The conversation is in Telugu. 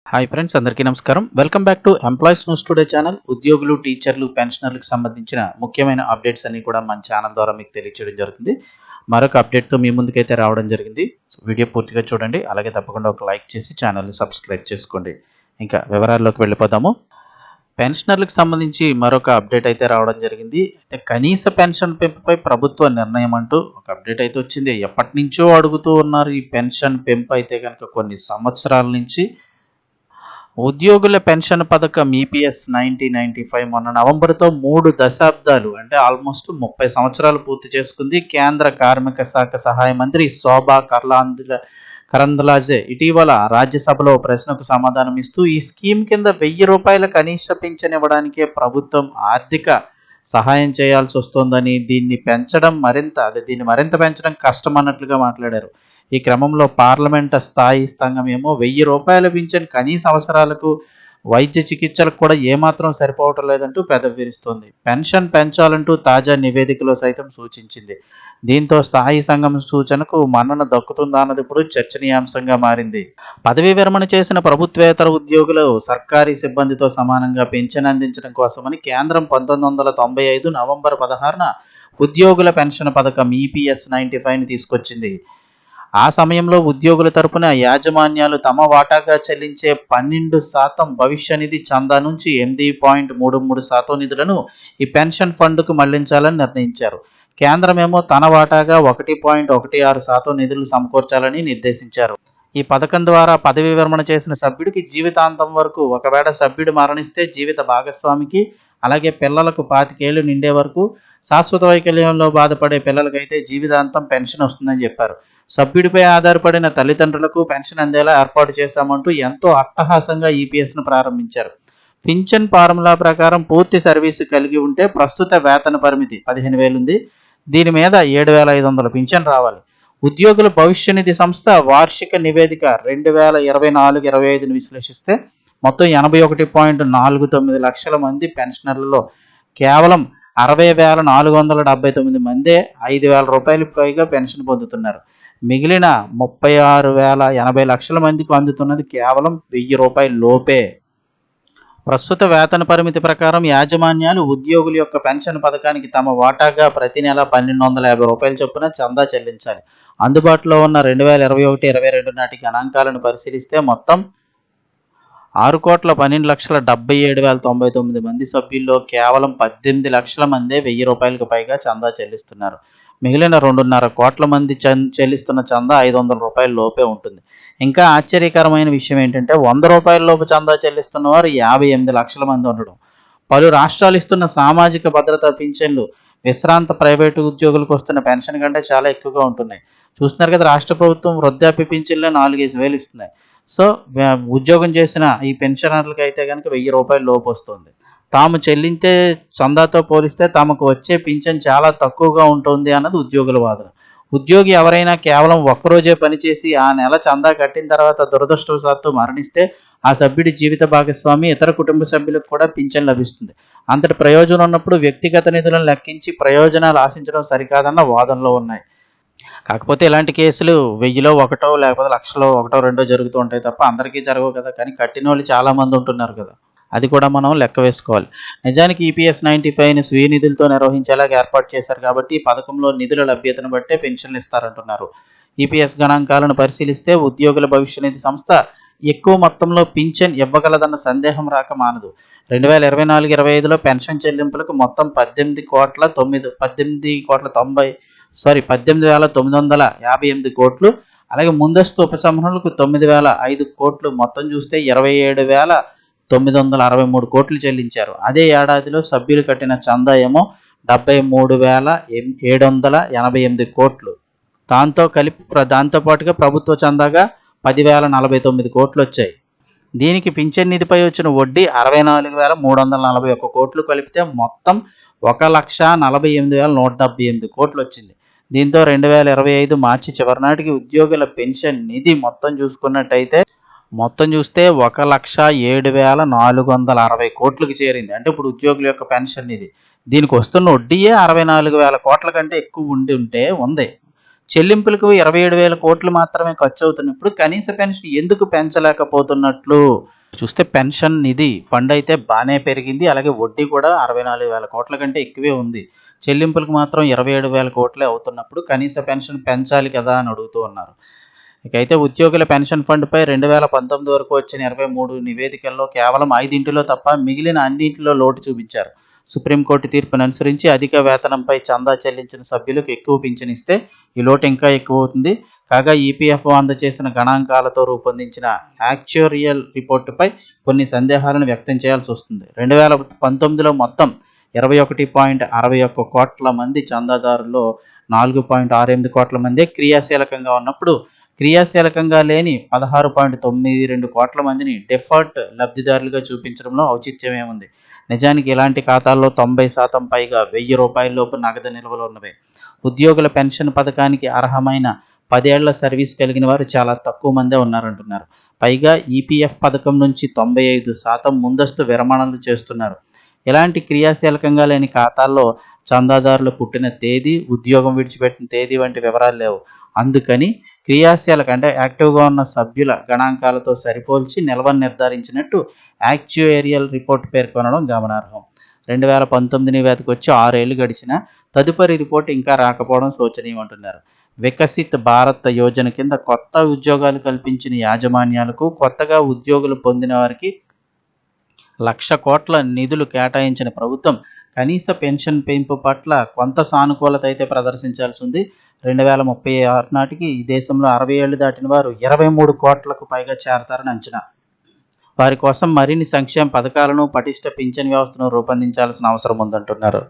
హాయ్ ఫ్రెండ్స్, అందరికీ నమస్కారం. Welcome back to employees news today channel. ఉద్యోగులు, టీచర్లు, పెన్షనర్లకు సంబంధించిన ముఖ్యమైన అప్డేట్స్ అన్ని కూడా మన ఛానల్ ద్వారా మీకు తెలియజేయడం జరుగుతుంది. మరొక అప్డేట్తో మీ ముందుకైతే రావడం జరిగింది. వీడియో పూర్తిగా చూడండి, అలాగే తప్పకుండా ఒక లైక్ చేసి ఛానల్ని సబ్స్క్రైబ్ చేసుకోండి. ఇంకా వివరాల్లోకి వెళ్ళిపోదాము. పెన్షనర్లకు సంబంధించి మరొక అప్డేట్ అయితే రావడం జరిగింది. అయితే కనీస పెన్షన్ పెంపుపై ప్రభుత్వ నిర్ణయం అంటూ ఒక అప్డేట్ అయితే వచ్చింది. ఎప్పటి నుంచో అడుగుతూ ఉన్నారు ఈ పెన్షన్ పెంపు అయితే కనుక కొన్ని సంవత్సరాల నుంచి. ఉద్యోగుల పెన్షన్ పథకం ఈపీఎస్ 1995 మొన్న నవంబర్తో 3 దశాబ్దాలు అంటే ఆల్మోస్ట్ 30 సంవత్సరాలు పూర్తి చేసుకుంది. కేంద్ర కార్మిక శాఖ సహాయ మంత్రి శోభా కరంద్లాజే ఇటీవల రాజ్యసభలో ప్రశ్నకు సమాధానం ఇస్తూ ఈ స్కీమ్ కింద ₹1000 కనీస పింఛన్ ఇవ్వడానికే ప్రభుత్వం ఆర్థిక సహాయం చేయాల్సి వస్తోందని, దీన్ని మరింత పెంచడం కష్టమన్నట్లుగా మాట్లాడారు. ఈ క్రమంలో పార్లమెంట్ స్థాయి సంఘం ఏమో ₹1000 పింఛన్ కనీస అవసరాలకు, వైద్య చికిత్సలకు కూడా ఏమాత్రం సరిపోవటం లేదంటూ పెదవి విరుస్తోంది. పెన్షన్ పెంచాలంటూ తాజా నివేదికలో సైతం సూచించింది. దీంతో స్థాయి సంఘం సూచనకు మన్నన దక్కుతుందా అన్నది ఇప్పుడు చర్చనీయాంశంగా మారింది. పదవీ విరమణ చేసిన ప్రభుత్వేతర ఉద్యోగులు సర్కారీ సిబ్బందితో సమానంగా పింఛన్ అందించడం కోసమని కేంద్రం 1995 నవంబర్ 16న ఉద్యోగుల పెన్షన్ పథకం ఈపీఎస్ 95ని తీసుకొచ్చింది. ఆ సమయంలో ఉద్యోగుల తరపున యాజమాన్యాలు తమ వాటాగా చెల్లించే 12% భవిష్య నిధి చందా నుంచి 8.33% నిధులను ఈ పెన్షన్ ఫండ్కు మళ్లించాలని నిర్ణయించారు. కేంద్రమేమో తన వాటాగా 1.16% నిధులు సమకూర్చాలని నిర్దేశించారు. ఈ పథకం ద్వారా పదవీ విరమణ చేసిన సభ్యుడికి జీవితాంతం వరకు, ఒకవేళ సభ్యుడు మరణిస్తే జీవిత భాగస్వామికి, అలాగే పిల్లలకు 25 ఏళ్లు నిండే వరకు, శాశ్వత వైకల్యంలో బాధపడే పిల్లలకైతే జీవితాంతం పెన్షన్ వస్తుందని చెప్పారు. సభ్యుడిపై ఆధారపడిన తల్లిదండ్రులకు పెన్షన్ అందేలా ఏర్పాటు చేశామంటూ ఎంతో అట్టహాసంగా ఈపీఎస్ను ప్రారంభించారు. పింఛన్ ఫార్ములా ప్రకారం పూర్తి సర్వీసు కలిగి ఉంటే ప్రస్తుత వేతన పరిమితి 15,000 ఉంది. దీని మీద 7,500 పింఛన్ రావాలి. ఉద్యోగుల భవిష్య నిధి సంస్థ వార్షిక నివేదిక 2024-25ను విశ్లేషిస్తే మొత్తం 81.49 లక్షల మంది పెన్షనర్లలో కేవలం 60,479 మందే ₹5,000 పైగా పెన్షన్ పొందుతున్నారు. మిగిలిన 36,080 లక్షల మందికి అందుతున్నది కేవలం ₹1,000 లోపే. ప్రస్తుత వేతన పరిమితి ప్రకారం యాజమాన్యాలు ఉద్యోగుల యొక్క పెన్షన్ పథకానికి తమ వాటాగా ప్రతి నెల ₹1,250 చొప్పున చందా చెల్లించాలి. అందుబాటులో ఉన్న 2021-22 నాటి గణాంకాలను పరిశీలిస్తే మొత్తం 6,12,77,099 మంది సభ్యుల్లో కేవలం 18 లక్షల మందే ₹1,000 పైగా చందా చెల్లిస్తున్నారు. మిగిలిన 2.5 కోట్ల మంది చెల్లిస్తున్న చందా ₹500 లోపే ఉంటుంది. ఇంకా ఆశ్చర్యకరమైన విషయం ఏంటంటే ₹100 లోపు చందా చెల్లిస్తున్న వారు 58 లక్షల మంది ఉండడం. పలు రాష్ట్రాలు ఇస్తున్న సామాజిక భద్రతా పింఛన్లు విశ్రాంత ప్రైవేటు ఉద్యోగులకు వస్తున్న పెన్షన్ కంటే చాలా ఎక్కువగా ఉంటున్నాయి. చూస్తున్నారు కదా, రాష్ట్ర ప్రభుత్వం వృద్ధాప్య పింఛన్లే 4-5 వేలు ఇస్తున్నాయి. సో ఉద్యోగం చేసిన ఈ పెన్షనర్లకు అయితే కనుక ₹1,000 లోపు వస్తుంది. తాము చెల్లించే చందాతో పోలిస్తే తమకు వచ్చే పింఛన్ చాలా తక్కువగా ఉంటుంది అన్నది ఉద్యోగుల వాదన. ఉద్యోగి ఎవరైనా కేవలం ఒక్కరోజే పనిచేసి ఆ నెల చందా కట్టిన తర్వాత దురదృష్టవశాత్తు మరణిస్తే ఆ సభ్యుడి జీవిత భాగస్వామి, ఇతర కుటుంబ సభ్యులకు కూడా పింఛన్ లభిస్తుంది. అంతటి ప్రయోజనం ఉన్నప్పుడు వ్యక్తిగత నిధులను లెక్కించి ప్రయోజనాలు ఆశించడం సరికాదన్న వాదనలో ఉన్నాయి. కాకపోతే ఇలాంటి కేసులు 1000లో ఒకటో, లేకపోతే 1,00,000లో ఒకటో రెండో జరుగుతూ ఉంటాయి తప్ప అందరికీ జరగవు కదా. కానీ కట్టిన వాళ్ళు చాలామంది ఉంటున్నారు కదా, అది కూడా మనం లెక్క వేసుకోవాలి. నిజానికి ఈపీఎస్ 95ని స్వీయ నిధులతో నిర్వహించేలాగా ఏర్పాటు చేశారు కాబట్టి ఈ పథకంలో నిధుల లభ్యతను బట్టే పెన్షన్లు ఇస్తారంటున్నారు. ఈపీఎస్ గణాంకాలను పరిశీలిస్తే ఉద్యోగుల భవిష్య నిధి సంస్థ ఎక్కువ మొత్తంలో పింఛన్ ఇవ్వగలదన్న సందేహం రాక మానదు. 2024-25లో పెన్షన్ చెల్లింపులకు మొత్తం 18,958 కోట్లు, అలాగే ముందస్తు ఉపసంహరణలకు 9,005 కోట్లు, మొత్తం చూస్తే 27,963 కోట్లు చెల్లించారు. అదే ఏడాదిలో సభ్యులు కట్టిన చందా ఏమో 73,788 కోట్లు. దాంతోపాటుగా ప్రభుత్వ చందాగా 10,049 కోట్లు వచ్చాయి. దీనికి పింఛన్ నిధిపై వచ్చిన వడ్డీ 64,341 కోట్లు కలిపితే మొత్తం 1,48,178 కోట్లు వచ్చింది. దీంతో 2025 మార్చి చివరి నాటికి ఉద్యోగుల పెన్షన్ నిధి మొత్తం చూస్తే 1,07,460 కోట్లకు చేరింది. అంటే ఇప్పుడు ఉద్యోగుల యొక్క పెన్షన్ నిధి, దీనికి వస్తున్న వడ్డీయే 64,000 కోట్ల కంటే ఎక్కువ ఉంది. చెల్లింపులకు 27,000 కోట్లు మాత్రమే ఖర్చు అవుతున్నప్పుడు కనీస పెన్షన్ ఎందుకు పెంచలేకపోతున్నట్లు చూస్తే పెన్షన్ నిధి ఫండ్ అయితే బాగానే పెరిగింది. అలాగే వడ్డీ కూడా 64,000 కోట్ల కంటే ఎక్కువే ఉంది. చెల్లింపులకు మాత్రం 27,000 కోట్లే అవుతున్నప్పుడు కనీస పెన్షన్ పెంచాలి కదా అని అడుగుతూ ఉన్నారు. ఇకైతే ఉద్యోగుల పెన్షన్ ఫండ్పై 2019 వరకు వచ్చిన 23 నివేదికల్లో కేవలం 5 తప్ప మిగిలిన అన్నింటిలో లోటు చూపించారు. సుప్రీంకోర్టు తీర్పును అనుసరించి అధిక వేతనంపై చందా చెల్లించిన సభ్యులకు ఎక్కువ పింఛనిస్తే ఈ లోటు ఇంకా ఎక్కువ అవుతుంది. కాగా ఈపీఎఫ్ఓ అందజేసిన గణాంకాలతో రూపొందించిన యాక్చురియల్ రిపోర్టుపై కొన్ని సందేహాలను వ్యక్తం చేయాల్సి వస్తుంది. 2019లో మొత్తం 21.61 కోట్ల మంది చందాదారుల్లో 4.68 కోట్ల మందే క్రియాశీలకంగా ఉన్నప్పుడు క్రియాశీలకంగా లేని 16.92 కోట్ల మందిని డెఫాల్ట్ లబ్ధిదారులుగా చూపించడంలో ఔచిత్యమేముంది? నిజానికి ఇలాంటి ఖాతాల్లో 90% పైగా ₹1000 నగదు నిల్వలు ఉన్నవే. ఉద్యోగుల పెన్షన్ పథకానికి అర్హమైన 10 ఏళ్ల సర్వీస్ కలిగిన వారు చాలా తక్కువ మందే ఉన్నారంటున్నారు. పైగా ఈపీఎఫ్ పథకం నుంచి 95% ముందస్తు విరమణలు చేస్తున్నారు. ఇలాంటి క్రియాశీలకంగా లేని ఖాతాల్లో చందాదారులు పుట్టిన తేదీ, ఉద్యోగం విడిచిపెట్టిన తేదీ వంటి వివరాలు లేవు. అందుకని క్రియాశీలక అంటే యాక్టివ్గా ఉన్న సభ్యుల గణాంకాలతో సరిపోల్చి నిల్వను నిర్ధారించినట్టు యాక్చుయేరియల్ రిపోర్ట్ పేర్కొనడం గమనార్హం. 2019 నివేదిక వచ్చి 6 ఏళ్లు గడిచినా తదుపరి రిపోర్టు ఇంకా రాకపోవడం శోచనీయమంటున్నారు. వికసిత్ భారత్ యోజన కింద కొత్త ఉద్యోగాలు కల్పించిన యాజమాన్యాలకు, కొత్తగా ఉద్యోగులు పొందిన వారికి 1,00,000 కోట్ల నిధులు కేటాయించిన ప్రభుత్వం కనీస పెన్షన్ పెంపు పట్ల కొంత సానుకూలత అయితే ప్రదర్శించాల్సి ఉంది. 2036 నాటికి ఈ దేశంలో 60 ఏళ్లు దాటిన వారు 23 కోట్లకు పైగా చేరతారని అంచనా. వారి కోసం మరిన్ని సంక్షేమ పథకాలను, పటిష్ట పింఛన్ వ్యవస్థను రూపొందించాల్సిన అవసరం ఉందంటున్నారు.